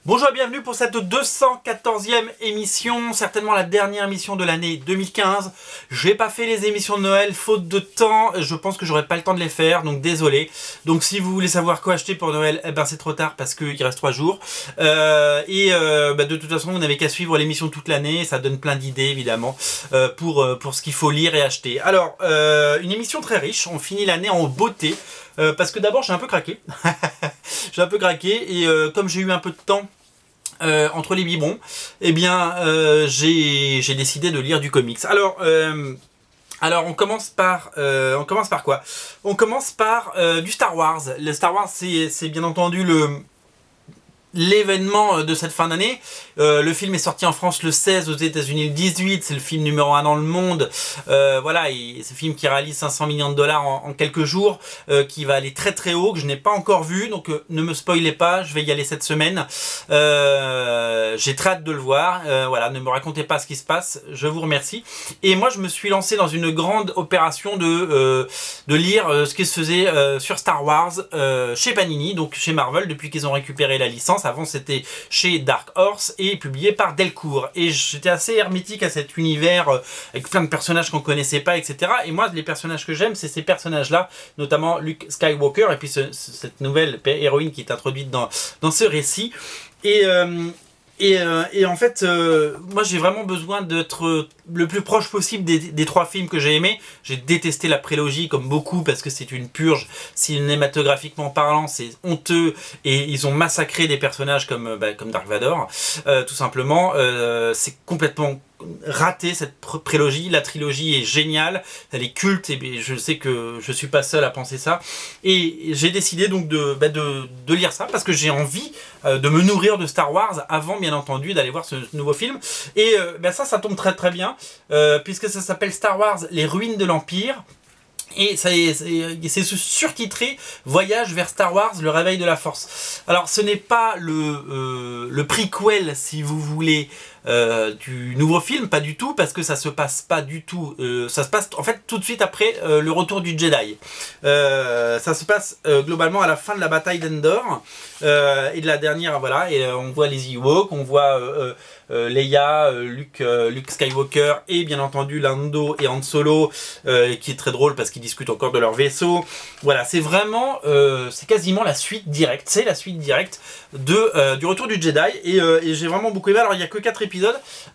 Bonjour et bienvenue pour cette 214e émission, certainement la dernière émission de l'année 2015. J'ai pas fait les émissions de Noël, faute de temps, je pense que j'aurai pas le temps de les faire, donc désolé. Donc si vous voulez savoir quoi acheter pour Noël, eh ben c'est trop tard parce qu'il reste 3 jours. De toute façon, vous n'avez qu'à suivre l'émission toute l'année, ça donne plein d'idées évidemment pour ce qu'il faut lire et acheter. Alors, une émission très riche, on finit l'année en beauté. Parce que d'abord j'ai un peu craqué. J'ai un peu craqué et comme j'ai eu un peu de temps entre les biberons, eh bien j'ai décidé de lire du comics. Alors on commence par quoi? On commence par du Star Wars. Le Star Wars c'est bien entendu l'événement de cette fin d'année. Le film est sorti en France le 16, aux États-Unis le 18, c'est le film numéro 1 dans le monde. Voilà, c'est un film qui réalise 500 millions de dollars en quelques jours, qui va aller très très haut, que je n'ai pas encore vu, donc ne me spoilez pas, je vais y aller cette semaine. J'ai très hâte de le voir. Voilà, ne me racontez pas ce qui se passe, je vous remercie. Et moi je me suis lancé dans une grande opération de lire ce qui se faisait sur Star Wars chez Panini, donc chez Marvel, depuis qu'ils ont récupéré la licence. Avant c'était chez Dark Horse et publié par Delcourt. Et j'étais assez hermétique à cet univers avec plein de personnages qu'on connaissait pas, etc. Et moi les personnages que j'aime, c'est ces personnages-là, notamment Luke Skywalker et puis cette nouvelle héroïne qui est introduite dans ce récit. Et en fait, moi j'ai vraiment besoin d'être le plus proche possible des trois films que j'ai aimés. J'ai détesté la prélogie comme beaucoup parce que c'est une purge cinématographiquement parlant, c'est honteux et ils ont massacré des personnages comme Dark Vador, tout simplement. C'est complètement raté cette prélogie. La trilogie est géniale, elle est culte et je sais que je suis pas seul à penser ça. Et j'ai décidé donc de lire ça parce que j'ai envie de me nourrir de Star Wars avant bien entendu d'aller voir ce nouveau film. Et ça tombe très très bien puisque ça s'appelle Star Wars Les Ruines de l'Empire. Et c'est surtitré Voyage vers Star Wars, le réveil de la Force. Alors ce n'est pas le prequel si vous voulez du nouveau film, pas du tout, parce que ça se passe pas du tout, ça se passe en fait tout de suite après le retour du Jedi. Ça se passe globalement à la fin de la bataille d'Endor et de la dernière, voilà, et on voit les Ewoks, on voit Leia, Luke Skywalker et bien entendu Lando et Han Solo, qui est très drôle parce qu'ils discutent encore de leur vaisseau. Voilà, c'est vraiment, c'est quasiment la suite directe, c'est la suite directe du retour du Jedi et j'ai vraiment beaucoup aimé. Alors il n'y a que 4 épisodes,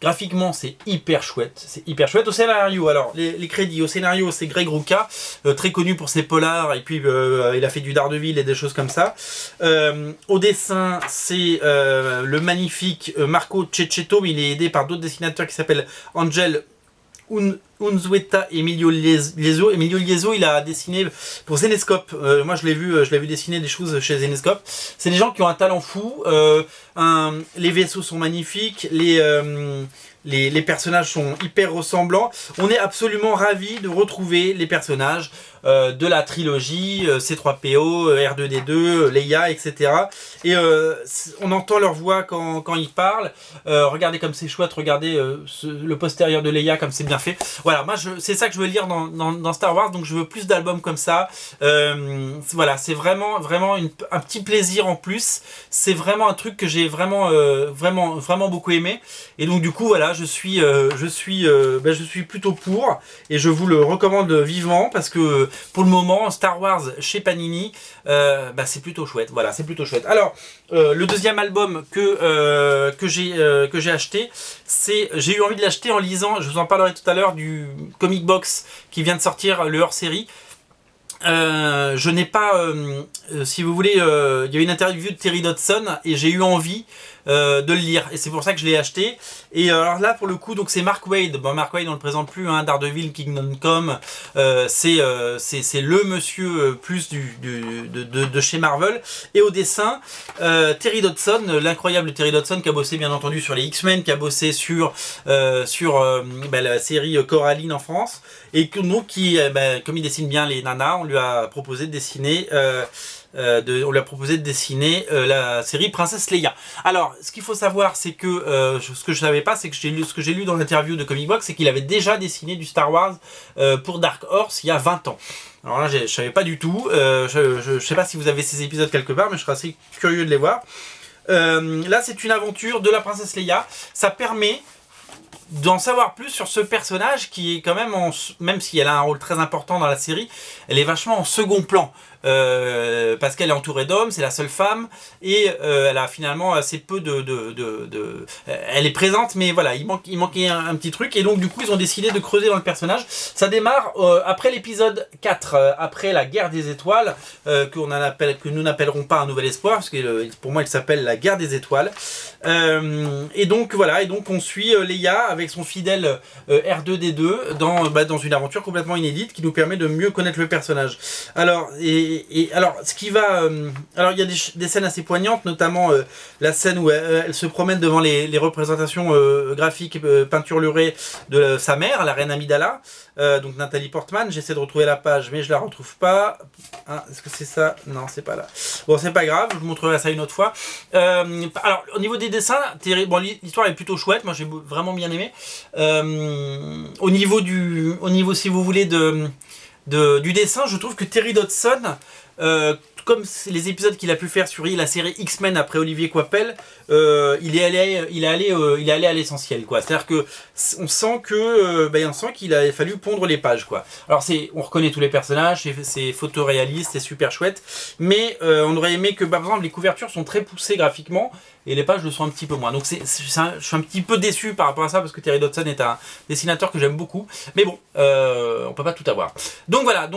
graphiquement c'est hyper chouette, Au scénario, alors les crédits, au scénario c'est Greg Rucka, très connu pour ses polars et puis il a fait du Daredevil et des choses comme ça. Au dessin c'est le magnifique Marco Cecchetto, mais il est aidé par d'autres dessinateurs qui s'appellent Angel Unzueta et Emilio Lieso. Emilio Lieso, il a dessiné pour Zenescope. Moi, je l'ai vu dessiner des choses chez Zenescope. C'est des gens qui ont un talent fou. Les vaisseaux sont magnifiques. Les personnages sont hyper ressemblants. On est absolument ravis de retrouver les personnages de la trilogie, C3PO, R2D2, Leia, etc. Et on entend leur voix quand ils parlent. Regardez comme c'est chouette, regardez le postérieur de Leia comme c'est bien fait. Voilà, moi c'est ça que je veux lire dans Star Wars, donc je veux plus d'albums comme ça. Voilà, c'est vraiment un petit plaisir en plus. C'est vraiment un truc que j'ai vraiment beaucoup aimé. Et donc du coup voilà, je suis plutôt pour et je vous le recommande vivement parce que pour le moment Star Wars chez Panini c'est plutôt chouette. Voilà, c'est plutôt chouette. Alors le deuxième album que j'ai acheté, j'ai eu envie de l'acheter en lisant, je vous en parlerai tout à l'heure, du comic box qui vient de sortir, le hors-série. Je n'ai pas, si vous voulez, il y a une interview de Terry Dodson et j'ai eu envie de le lire et c'est pour ça que je l'ai acheté. Et alors là pour le coup donc c'est Mark Waid. Bon, Mark Waid on le présente plus, hein, Daredevil, Kingdom Come, c'est le monsieur plus de chez Marvel. Et au dessin Terry Dodson, l'incroyable Terry Dodson qui a bossé bien entendu sur les X-Men, qui a bossé sur la série Coraline en France et donc comme il dessine bien les nanas, on lui a proposé de dessiner la série Princesse Leia. Alors, ce qu'il faut savoir, c'est que ce que je savais pas, c'est que ce que j'ai lu dans l'interview de Comic Box, c'est qu'il avait déjà dessiné du Star Wars pour Dark Horse il y a 20 ans. Alors là, je savais pas du tout. Je sais pas si vous avez ces épisodes quelque part, mais je serais assez curieux de les voir. Là, c'est une aventure de la princesse Leia. Ça permet d'en savoir plus sur ce personnage qui est quand même, même si elle a un rôle très important dans la série, elle est vachement en second plan. Parce qu'elle est entourée d'hommes, c'est la seule femme, et elle a finalement assez peu elle est présente, mais voilà, il manquait un petit truc, et donc du coup ils ont décidé de creuser dans le personnage. Ça démarre après l'épisode 4, après la guerre des étoiles, que nous n'appellerons pas un nouvel espoir, parce que pour moi il s'appelle la guerre des étoiles. Et donc voilà, et donc on suit Leia avec son fidèle R2D2 dans une aventure complètement inédite qui nous permet de mieux connaître le personnage. Alors, alors, ce qui va... alors, il y a des scènes assez poignantes, notamment la scène où elle se promène devant les représentations graphiques peinturlurées de sa mère, la reine Amidala, donc Nathalie Portman. J'essaie de retrouver la page, mais je la retrouve pas. Hein, est-ce que c'est ça? Non, c'est pas là. Bon, c'est pas grave, je vous montrerai ça une autre fois. Alors, au niveau des dessins, bon, l'histoire est plutôt chouette, moi j'ai vraiment bien aimé. Au niveau, si vous voulez, du dessin, je trouve que Terry Dodson, comme les épisodes qu'il a pu faire sur la série X-Men après Olivier Coipel, il est allé à l'essentiel, quoi. C'est-à-dire que on sent qu'il a fallu pondre les pages, quoi. Alors on reconnaît tous les personnages, c'est photoréaliste, c'est super chouette, mais on aurait aimé que, par exemple, les couvertures sont très poussées graphiquement et les pages le sont un petit peu moins. Donc je suis un petit peu déçu par rapport à ça parce que Terry Dodson est un dessinateur que j'aime beaucoup, mais bon, on peut pas tout avoir. Donc voilà,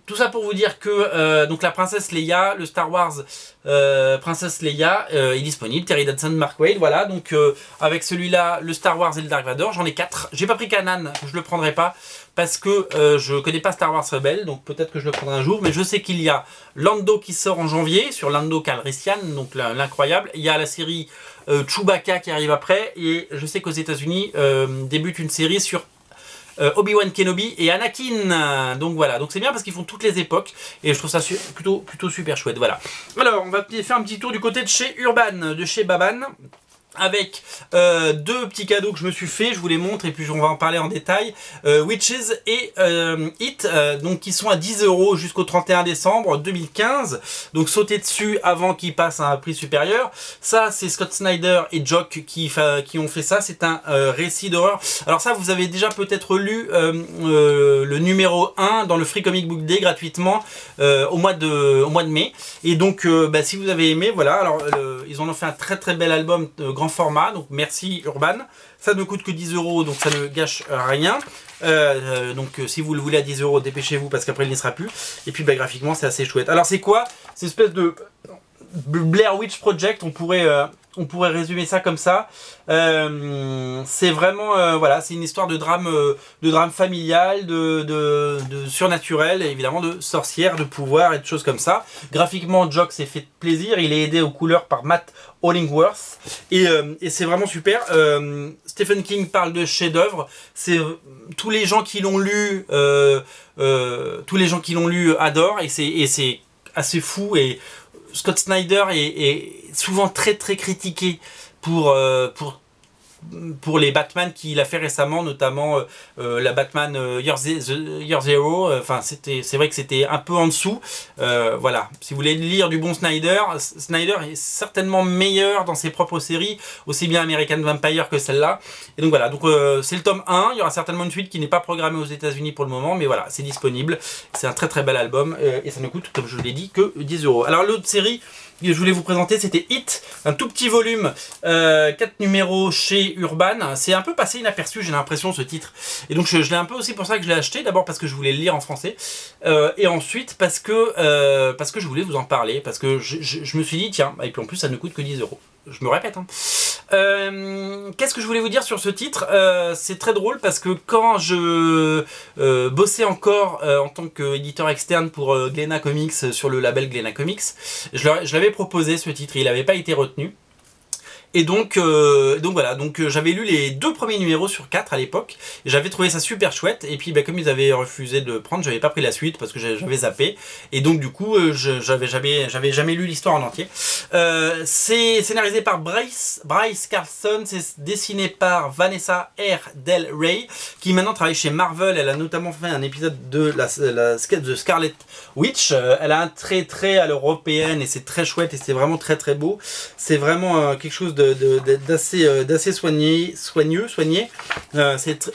tout ça pour vous dire que donc la princesse Leia, le Star Wars Princesse Leia est disponible, Terry Dodson, Mark Waid, voilà. Donc avec celui-là, le Star Wars et le Dark Vador, j'en ai 4. J'ai pas pris Kanan, je le prendrai pas parce que je connais pas Star Wars Rebelle, donc peut-être que je le prendrai un jour, mais je sais qu'il y a Lando qui sort en janvier sur Lando Calrissian, donc l'incroyable. Il y a la série Chewbacca qui arrive après, et je sais qu'aux États-Unis débute une série sur Obi-Wan Kenobi et Anakin. Donc voilà, donc c'est bien parce qu'ils font toutes les époques et je trouve ça plutôt super chouette. Voilà. Alors on va faire un petit tour du côté de chez Urban, de chez Baban, avec deux petits cadeaux que je me suis fait, je vous les montre et puis on va en parler en détail. Witches et It, donc qui sont à 10 € jusqu'au 31 décembre 2015. Donc sautez dessus avant qu'ils passent à un prix supérieur. Ça c'est Scott Snyder et Jock qui ont fait ça. C'est un récit d'horreur. Alors ça vous avez déjà peut-être lu le numéro 1 dans le Free Comic Book Day gratuitement au mois de mai. Et donc si vous avez aimé, voilà. Alors ils en ont fait un très très bel album grand format, donc merci Urban. Ça ne coûte que 10 €, donc ça ne gâche rien. Donc si vous le voulez à 10 €, dépêchez-vous parce qu'après il n'y sera plus. Et puis graphiquement c'est assez chouette. Alors c'est quoi? C'est une espèce de Blair Witch Project, on pourrait résumer ça comme ça. C'est vraiment voilà, c'est une histoire de drame familial, de surnaturel, et évidemment de sorcières, de pouvoir et de choses comme ça. Graphiquement, Jock s'est fait plaisir, il est aidé aux couleurs par Matt Hollingworth et c'est vraiment super. Stephen King parle de chef-d'œuvre. C'est tous les gens qui l'ont lu, adorent, et c'est assez fou. Et Scott Snyder est souvent très très critiqué pour les Batman qu'il a fait récemment, notamment la Batman Year Zero. Enfin, c'est vrai que c'était un peu en dessous. Voilà, si vous voulez lire du bon Snyder est certainement meilleur dans ses propres séries, aussi bien American Vampire que celle-là. Et donc voilà, c'est le tome 1. Il y aura certainement une suite qui n'est pas programmée aux États-Unis pour le moment, mais voilà, c'est disponible. C'est un très très bel album et ça ne coûte, comme je l'ai dit, que 10 €. Alors l'autre série que je voulais vous présenter, c'était It, un tout petit volume, 4 numéros chez Urban. C'est un peu passé inaperçu, j'ai l'impression, ce titre. Et donc je l'ai un peu aussi pour ça que je l'ai acheté. D'abord parce que je voulais le lire en français, et ensuite parce que je voulais vous en parler, parce que je me suis dit tiens, et puis en plus ça ne coûte que 10 €. Je me répète, hein. Qu'est-ce que je voulais vous dire sur ce titre? C'est très drôle parce que quand je bossais encore en tant qu'éditeur externe pour Glénat Comics sur le label Glénat Comics, je l'avais proposé ce titre, il n'avait pas été retenu. Et donc voilà, j'avais lu les 2 premiers numéros sur 4 à l'époque, et j'avais trouvé ça super chouette, et puis comme ils avaient refusé de prendre, j'avais pas pris la suite parce que j'avais zappé, et donc du coup j'avais jamais lu l'histoire en entier. C'est scénarisé par Bryce Carlson, c'est dessiné par Vanessa R. Del Rey, qui maintenant travaille chez Marvel. Elle a notamment fait un épisode de la sketch de Scarlet Witch. Elle a un trait très à l'européenne, et c'est très chouette, et c'est vraiment très très beau. C'est vraiment quelque chose d'assez soigné.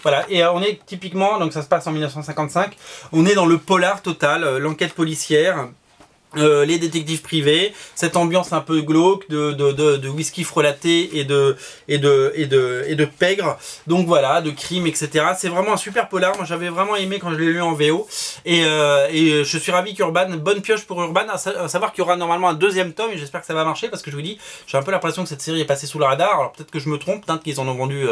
Voilà. Et on est typiquement, donc ça se passe en 1955, on est dans le polar total, l'enquête policière. Les détectives privés, cette ambiance un peu glauque de whisky frelaté et de pègre, donc voilà, de crime, etc. C'est vraiment un super polar. Moi j'avais vraiment aimé quand je l'ai lu en VO, et je suis ravi qu'Urban, bonne pioche pour Urban, à savoir qu'il y aura normalement un 2e tome, et j'espère que ça va marcher, parce que je vous dis, j'ai un peu l'impression que cette série est passée sous le radar. Alors peut-être que je me trompe, peut-être qu'ils en ont vendu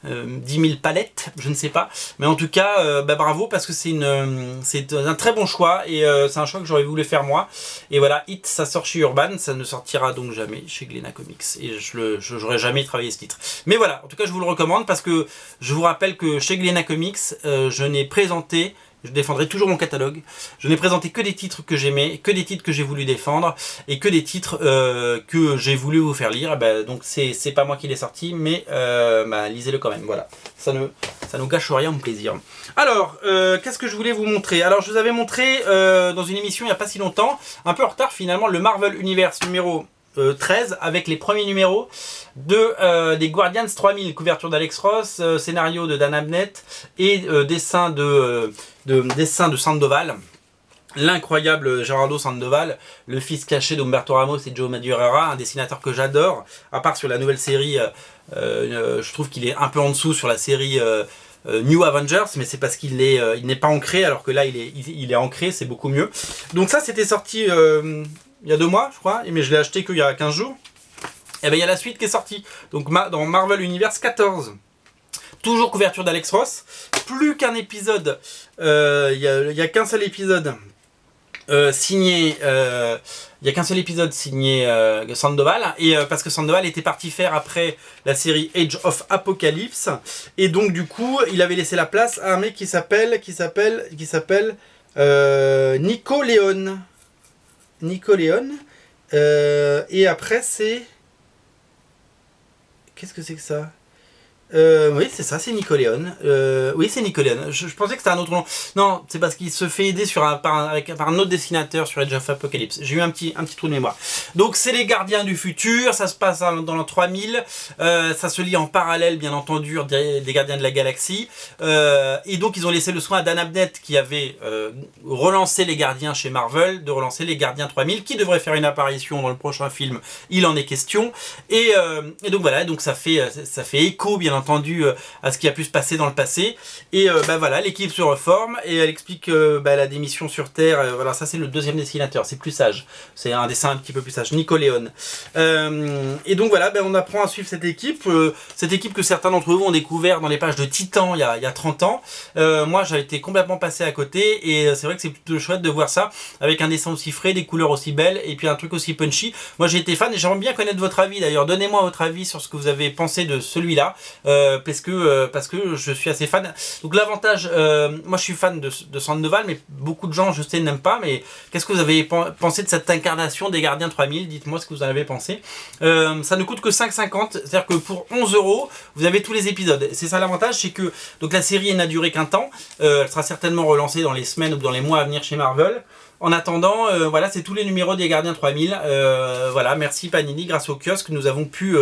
10 000 palettes, je ne sais pas, mais en tout cas bravo, parce que c'est un très bon choix, et c'est un choix que j'aurais voulu faire moi. Et voilà, Hit, ça sort chez Urban, ça ne sortira donc jamais chez Glénat Comics, et je n'aurais jamais travaillé ce titre. Mais voilà, en tout cas je vous le recommande, parce que je vous rappelle que chez Glénat Comics, je n'ai présenté, je défendrai toujours mon catalogue, je n'ai présenté que des titres que j'aimais, que des titres que j'ai voulu défendre, et que des titres que j'ai voulu vous faire lire. Donc c'est pas moi qui l'ai sorti, mais lisez-le quand même, voilà. Ça ne gâche rien mon plaisir. Alors, qu'est-ce que je voulais vous montrer? Alors, je vous avais montré dans une émission il n'y a pas si longtemps, un peu en retard finalement, le Marvel Universe numéro 13, avec les premiers numéros des Guardians 3000, couverture d'Alex Ross, scénario de Dan Abnett, et dessin de Sandoval. L'incroyable Gerardo Sandoval, le fils caché d'Umberto Ramos et Joe Madureira, un dessinateur que j'adore, à part sur la nouvelle série, je trouve qu'il est un peu en dessous sur la série New Avengers, mais c'est parce qu'il n'est pas ancré, alors que là il est ancré, c'est beaucoup mieux. Donc ça c'était sorti il y a 2 mois je crois, mais je l'ai acheté qu'il y a 15 jours. Et bien il y a la suite qui est sortie, donc dans Marvel Universe 14. Toujours couverture d'Alex Ross, plus qu'un épisode, il y a qu'un seul épisode signé, Sandoval, et parce que Sandoval était parti faire après la série Age of Apocalypse, et donc du coup il avait laissé la place à un mec qui s'appelle Nico Leon. Et après c'est... Qu'est-ce que c'est que ça? Oui, c'est ça, c'est Nicoléon. Oui, c'est Nicoléon. Je pensais que c'était un autre nom. Non, c'est parce qu'il se fait aider par un autre dessinateur sur Age of Apocalypse. J'ai eu un petit trou de mémoire. Donc, c'est les Gardiens du Futur. Ça se passe dans l'an 3000. Ça se lit en parallèle, bien entendu, des Gardiens de la Galaxie. Et donc, ils ont laissé le soin à Dan Abnett, qui avait relancé les Gardiens chez Marvel, de relancer les Gardiens 3000, qui devraient faire une apparition dans le prochain film. Il en est question. Et donc, voilà. Donc, ça fait écho, bien entendu, à ce qui a pu se passer dans le passé, et voilà, l'équipe se reforme, et elle explique la démission sur Terre. Voilà, ça c'est le 2e dessinateur, c'est plus sage, c'est un dessin un petit peu plus sage, Nicoléon. Et donc voilà, on apprend à suivre cette équipe que certains d'entre vous ont découvert dans les pages de Titan il y a 30 ans. Moi j'avais été complètement passé à côté, et c'est vrai que c'est plutôt chouette de voir ça avec un dessin aussi frais, des couleurs aussi belles, et puis un truc aussi punchy. Moi j'ai été fan, et j'aimerais bien connaître votre avis d'ailleurs. Donnez-moi votre avis sur ce que vous avez pensé de celui-là. Parce que je suis assez fan. Donc l'avantage, moi je suis fan de Sandoval, mais beaucoup de gens, je sais, n'aiment pas. Mais qu'est-ce que vous avez pensé de cette incarnation des Gardiens 3000? Dites-moi ce que vous en avez pensé. Ça ne coûte que 5,50, c'est-à-dire que pour 11 €, vous avez tous les épisodes. C'est ça l'avantage, c'est que donc la série n'a duré qu'un temps. Elle sera certainement relancée dans les semaines ou dans les mois à venir chez Marvel. En attendant, voilà, c'est tous les numéros des Gardiens 3000. Voilà, merci Panini, grâce au kiosque, nous avons pu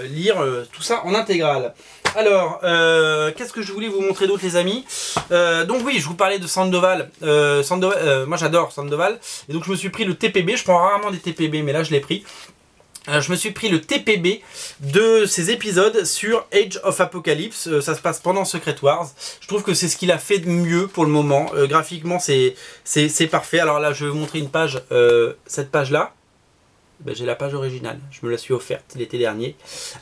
lire tout ça en intégrale. Alors, qu'est-ce que je voulais vous montrer d'autre, les amis? Donc oui, je vous parlais de Sandoval. Moi j'adore Sandoval, et donc je me suis pris le TPB. Je prends rarement des TPB, mais là je l'ai pris. Je me suis pris le TPB de ces épisodes sur Age of Apocalypse. Ça se passe pendant Secret Wars. Je trouve que c'est ce qu'il a fait de mieux pour le moment. Graphiquement, c'est parfait. Alors là, je vais vous montrer une page, cette page-là. Ben, j'ai la page originale, je me la suis offerte l'été dernier.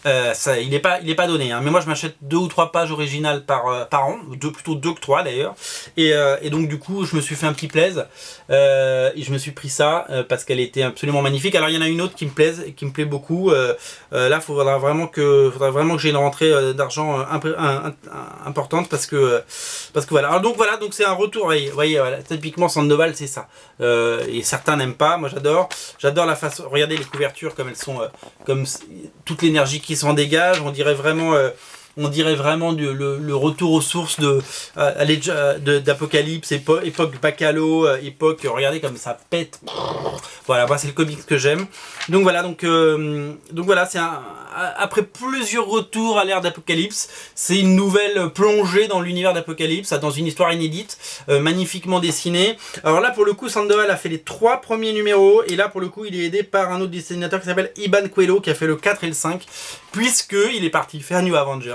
Il est pas donné, hein, mais moi je m'achète 2 ou 3 pages originales par an, plutôt 2 que 3 d'ailleurs. Et donc du coup je me suis fait un petit plaise et je me suis pris ça parce qu'elle était absolument magnifique. Alors il y en a une autre qui me plaît beaucoup. Là faudra vraiment que j'ai une rentrée d'argent importante parce que voilà. Alors donc voilà, donc c'est un retour. Vous voyez voilà, typiquement Sandoval c'est ça. Et certains n'aiment pas, moi j'adore la façon. Regardez les couvertures comme elles sont, comme toute l'énergie qui s'en dégage. On dirait vraiment le retour aux sources d'Apocalypse, époque Bacalo, époque. Regardez comme ça pète. Voilà, moi c'est le comics que j'aime. Donc voilà, c'est après plusieurs retours à l'ère d'Apocalypse, c'est une nouvelle plongée dans l'univers d'Apocalypse, dans une histoire inédite, magnifiquement dessinée. Alors là, pour le coup, Sandoval a fait les 3 premiers numéros, et là, pour le coup, il est aidé par un autre dessinateur qui s'appelle Iban Coelho, qui a fait le 4 et le 5, puisqu'il est parti faire New Avengers.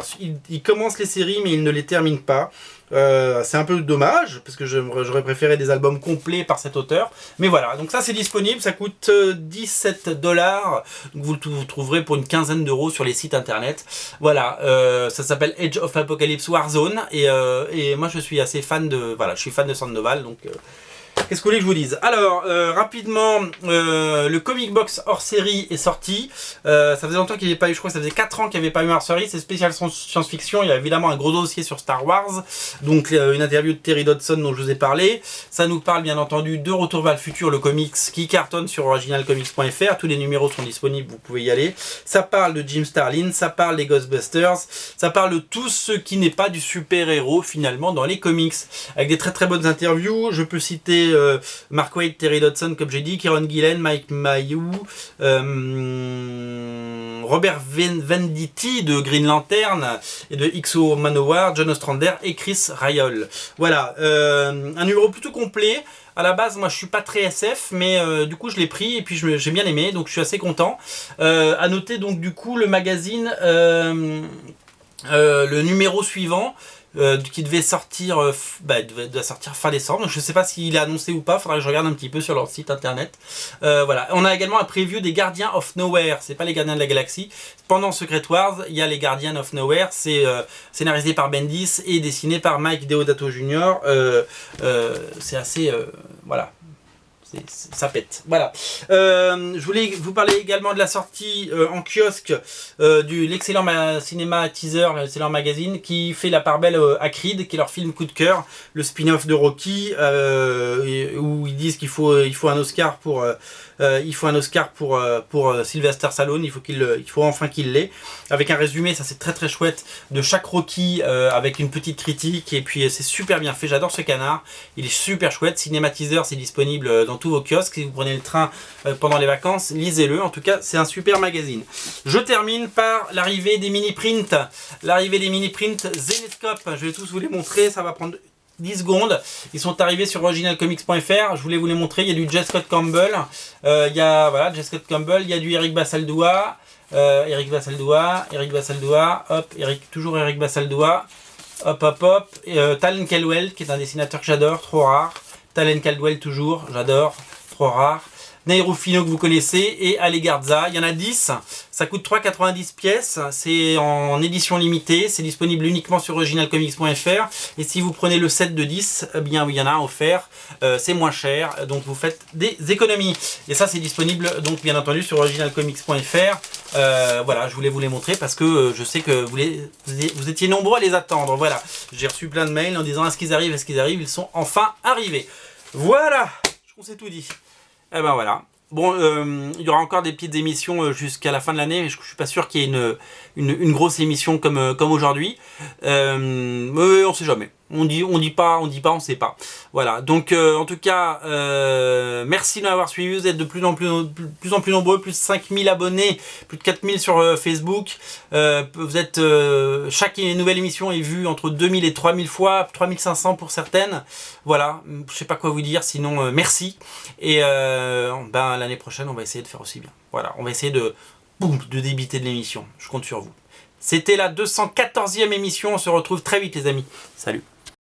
Il commence les séries, mais il ne les termine pas. C'est un peu dommage parce que j'aurais préféré des albums complets par cet auteur, mais voilà, donc ça c'est disponible, ça coûte 17$, vous le trouverez pour une quinzaine d'euros sur les sites internet. Voilà, ça s'appelle Age of Apocalypse Warzone, et moi je suis assez fan de, voilà, je suis fan de Sandoval, donc qu'est-ce que vous voulez que je vous dise? Alors, rapidement, le Comic Box hors série est sorti. Ça faisait longtemps qu'il n'y avait pas eu, je crois que ça faisait 4 ans qu'il n'y avait pas eu hors série. C'est spécial science-fiction. Il y a évidemment un gros dossier sur Star Wars. Donc, une interview de Terry Dodson dont je vous ai parlé. Ça nous parle bien entendu de Retour vers le futur, le comics qui cartonne sur originalcomics.fr. Tous les numéros sont disponibles, vous pouvez y aller. Ça parle de Jim Starlin, ça parle des Ghostbusters, ça parle de tout ce qui n'est pas du super-héros finalement dans les comics. Avec des très très bonnes interviews. Je peux citer Mark Waid, Terry Dodson, comme j'ai dit, Kieron Gillen, Mike Mayhew, Robert Venditti de Green Lantern et de XO Manowar, John Ostrander et Chris Ryall. Voilà, un numéro plutôt complet. À la base, moi je suis pas très SF, mais du coup je l'ai pris et puis j'ai bien aimé, donc je suis assez content. À noter donc du coup le magazine, le numéro suivant. Qui devait sortir, doit sortir fin décembre. Je ne sais pas s'il est annoncé ou pas. Faudra que je regarde un petit peu sur leur site internet. Voilà. On a également un preview des Guardians of Nowhere. C'est pas les Gardiens de la Galaxie. Pendant Secret Wars, il y a les Guardians of Nowhere. C'est scénarisé par Bendis et dessiné par Mike Deodato Jr. C'est assez, voilà. Ça pète. Voilà. Je voulais vous parler également de la sortie en kiosque de l'excellent cinéma teaser, l'excellent magazine qui fait la part belle à Creed, qui est leur film coup de cœur, le spin-off de Rocky, où ils disent qu'il faut un Oscar pour Sylvester Stallone. Il faut enfin qu'il l'ait. Avec un résumé, ça c'est très très chouette, de chaque Rocky avec une petite critique, et puis c'est super bien fait. J'adore ce canard. Il est super chouette. Cinéma teaser, c'est disponible dans tous vos kiosques. Si vous prenez le train pendant les vacances, lisez-le. En tout cas, c'est un super magazine. Je termine par l'arrivée des mini-prints. L'arrivée des mini-prints Zenescope. Je vais tous vous les montrer. Ça va prendre 10 secondes. Ils sont arrivés sur originalcomics.fr. Je voulais vous les montrer. Il y a du J. Scott Campbell. Il y a voilà, J. Scott Campbell. Il y a du Eric Bassaldoua. Eric Bassaldoua. Hop, toujours Eric Bassaldoua. Hop. Talon Caldwell, qui est un dessinateur que j'adore, trop rare. Talon Caldwell toujours, j'adore, trop rare. Nairo Fino que vous connaissez, et Ale Garza. Il y en a 10, ça coûte 3,90 pièces, c'est en édition limitée, c'est disponible uniquement sur originalcomics.fr, et si vous prenez le set de 10, eh bien il y en a un offert, c'est moins cher, donc vous faites des économies. Et ça c'est disponible donc bien entendu sur originalcomics.fr. Voilà, je voulais vous les montrer parce que je sais que vous étiez nombreux à les attendre. Voilà, j'ai reçu plein de mails en disant est-ce qu'ils arrivent, ils sont enfin arrivés. Voilà, je vous ai tout dit. Eh ben voilà. Bon, il y aura encore des petites émissions jusqu'à la fin de l'année, mais je suis pas sûr qu'il y ait une grosse émission comme aujourd'hui. Mais on sait jamais. On dit pas, on sait pas. Voilà. Donc en tout cas, merci de m'avoir suivi. Vous êtes de plus en plus nombreux, plus de 5000 abonnés, plus de 4000 sur Facebook. Vous êtes chaque nouvelle émission est vue entre 2000 et 3000 fois, 3500 pour certaines. Voilà. Je sais pas quoi vous dire. Sinon, merci. Et l'année prochaine, on va essayer de faire aussi bien. Voilà. On va essayer de débiter de l'émission. Je compte sur vous. C'était la 214e émission. On se retrouve très vite, les amis. Salut.